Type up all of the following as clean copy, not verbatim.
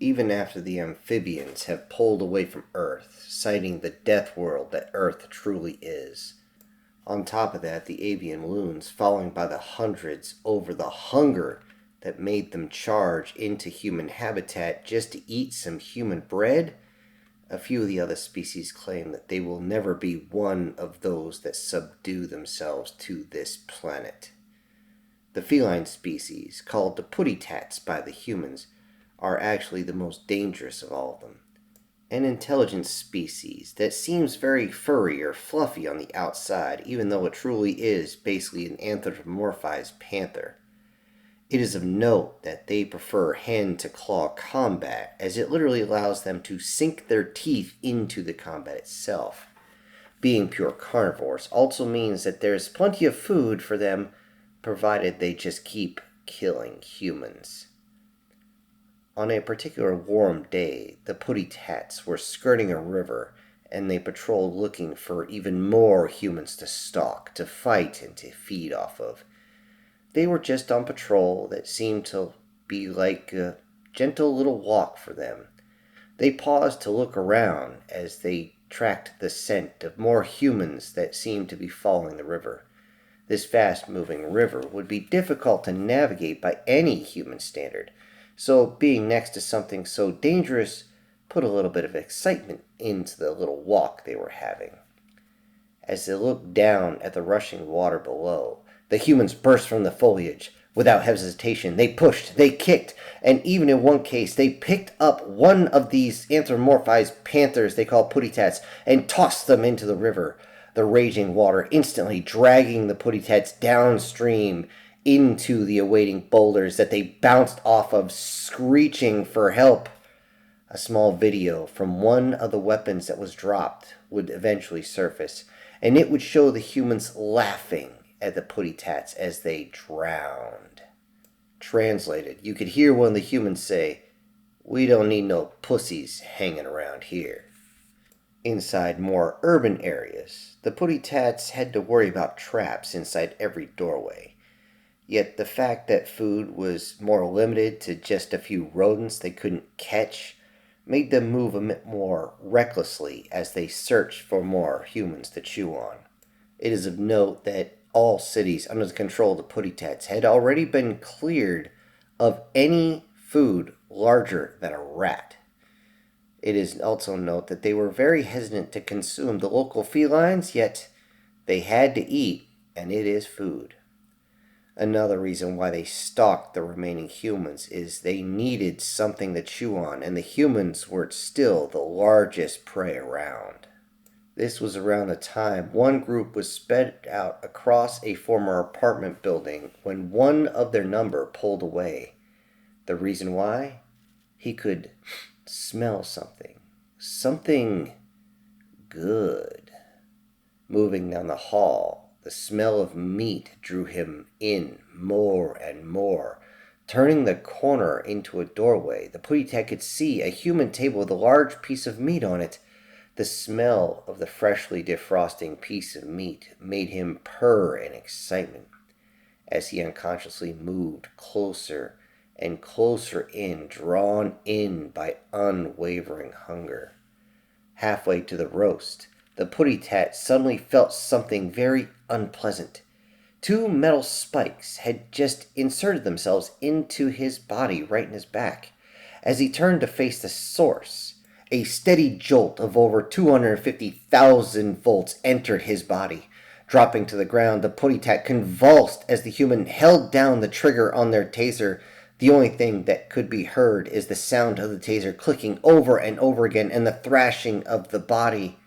even after the amphibians have pulled away from Earth, citing the death world that Earth truly is. On top of that, the avian loons, falling by the hundreds over the hunger that made them charge into human habitat just to eat some human bread. A few of the other species claim that they will never be one of those that subdue themselves to this planet. The feline species, called the Puttyats by the humans, are actually the most dangerous of all of them. An intelligent species that seems very furry or fluffy on the outside, even though it truly is basically an anthropomorphized panther. It is of note that they prefer hand-to-claw combat, as it literally allows them to sink their teeth into the combat itself. Being pure carnivores also means that there's plenty of food for them, provided they just keep killing humans. On a particular warm day, the Puttyats were skirting a river, and they patrolled looking for even more humans to stalk, to fight, and to feed off of. They were just on patrol that seemed to be like a gentle little walk for them. They paused to look around as they tracked the scent of more humans that seemed to be following the river. This fast-moving river would be difficult to navigate by any human standard, so being next to something so dangerous put a little bit of excitement into the little walk they were having. As they looked down at the rushing water below, the humans burst from the foliage. Without hesitation, they pushed, they kicked, and even in one case, they picked up one of these anthropomorphized panthers they call Puttyats and tossed them into the river, the raging water instantly dragging the Puttytats downstream into the awaiting boulders that they bounced off of, screeching for help. A small video from one of the weapons that was dropped would eventually surface, and it would show the humans laughing at the Puttytats as they drowned. Translated, you could hear one of the humans say, "We don't need no pussies hanging around here." Inside more urban areas, the Puttytats had to worry about traps inside every doorway. Yet the fact that food was more limited to just a few rodents they couldn't catch made them move a bit more recklessly as they searched for more humans to chew on. It is of note that all cities under the control of the Puttytats had already been cleared of any food larger than a rat. It is also note that they were very hesitant to consume the local felines, yet they had to eat, and it is food. Another reason why they stalked the remaining humans is they needed something to chew on, and the humans were still the largest prey around. This was around the time one group was sped out across a former apartment building when one of their number pulled away. The reason why? He could smell something. Something good. Moving down the hall, the smell of meat drew him in more and more. Turning the corner into a doorway, the Puttytat could see a human table with a large piece of meat on it. The smell of the freshly defrosting piece of meat made him purr in excitement as he unconsciously moved closer and closer in, drawn in by unwavering hunger. Halfway to the roast, the Puttytat suddenly felt something very unpleasant. 2 metal spikes had just inserted themselves into his body right in his back. As he turned to face the source, a steady jolt of over 250,000 volts entered his body. Dropping to the ground, the Puttytat convulsed as the human held down the trigger on their taser. The only thing that could be heard is the sound of the taser clicking over and over again and the thrashing of the body.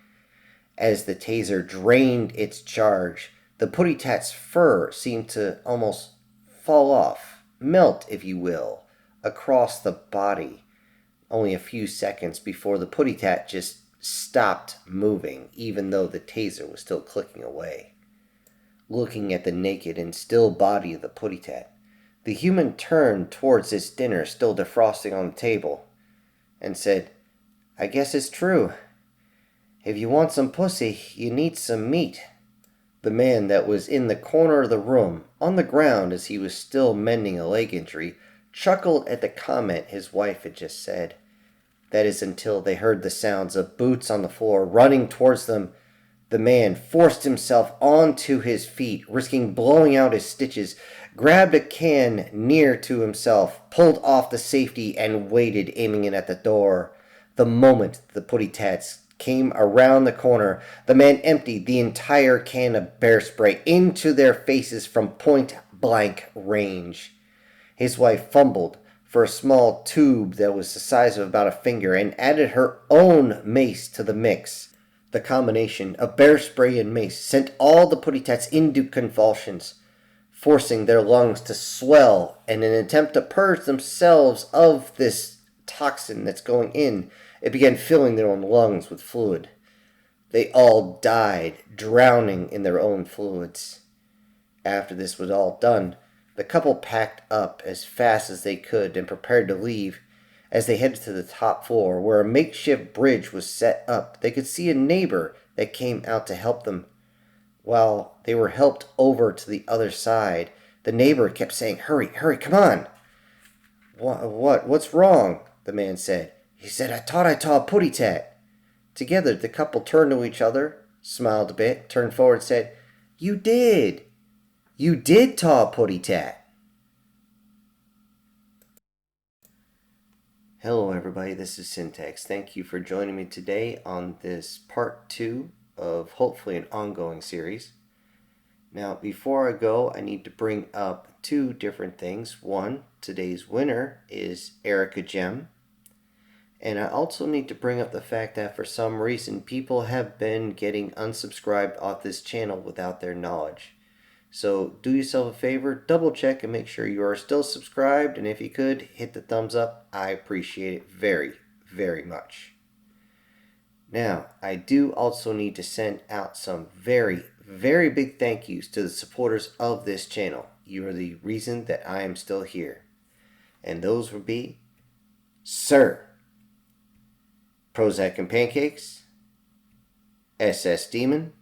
As the taser drained its charge, the Puttytat's fur seemed to almost fall off, melt, if you will, across the body. Only a few seconds before the Puttytat just stopped moving, even though the taser was still clicking away. Looking at the naked and still body of the Puttytat, the human turned towards his dinner still defrosting on the table and said, "I guess it's true. If you want some pussy, you need some meat." The man that was in the corner of the room, on the ground as he was still mending a leg injury, chuckled at the comment his wife had just said. That is until they heard the sounds of boots on the floor running towards them. The man forced himself onto his feet, risking blowing out his stitches, grabbed a can near to himself, pulled off the safety, and waited, aiming it at the door. The moment the Puttyats came around the corner, the man emptied the entire can of bear spray into their faces from point-blank range. His wife fumbled for a small tube that was the size of about a finger and added her own mace to the mix. The combination of bear spray and mace sent all the Puttytats into convulsions, forcing their lungs to swell in an attempt to purge themselves of this toxin that's going in. It began filling their own lungs with fluid. They all died, drowning in their own fluids. After this was all done, the couple packed up as fast as they could and prepared to leave. As they headed to the top floor, where a makeshift bridge was set up, they could see a neighbor that came out to help them. While they were helped over to the other side, the neighbor kept saying, "Hurry, hurry, come on." What's wrong?" the man said. He said, "I thought I saw a Puttytat." Together, the couple turned to each other, smiled a bit, turned forward and said, "You did. You did saw a Puttytat." Hello everybody, this is Syntax. Thank you for joining me today on this part 2 of hopefully an ongoing series. Now before I go, I need to bring up 2 different things. One, today's winner is Erica Gem. And I also need to bring up the fact that for some reason people have been getting unsubscribed off this channel without their knowledge. So do yourself a favor, double check and make sure you are still subscribed, and if you could, hit the thumbs up. I appreciate it very, very much. Now, I do also need to send out some very, very big thank yous to the supporters of this channel. You are the reason that I am still here. And those would be Sir, Prozac and Pancakes, SS Demon,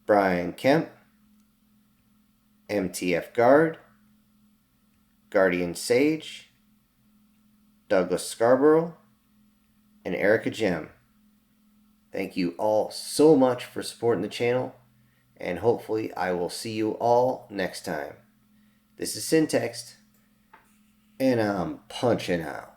Brian Kemp, MTF Guard, Guardian Sage, Douglas Scarborough, and Erica Gem. Thank you all so much for supporting the channel, and hopefully I will see you all next time. This is Syntax, and I'm punching out.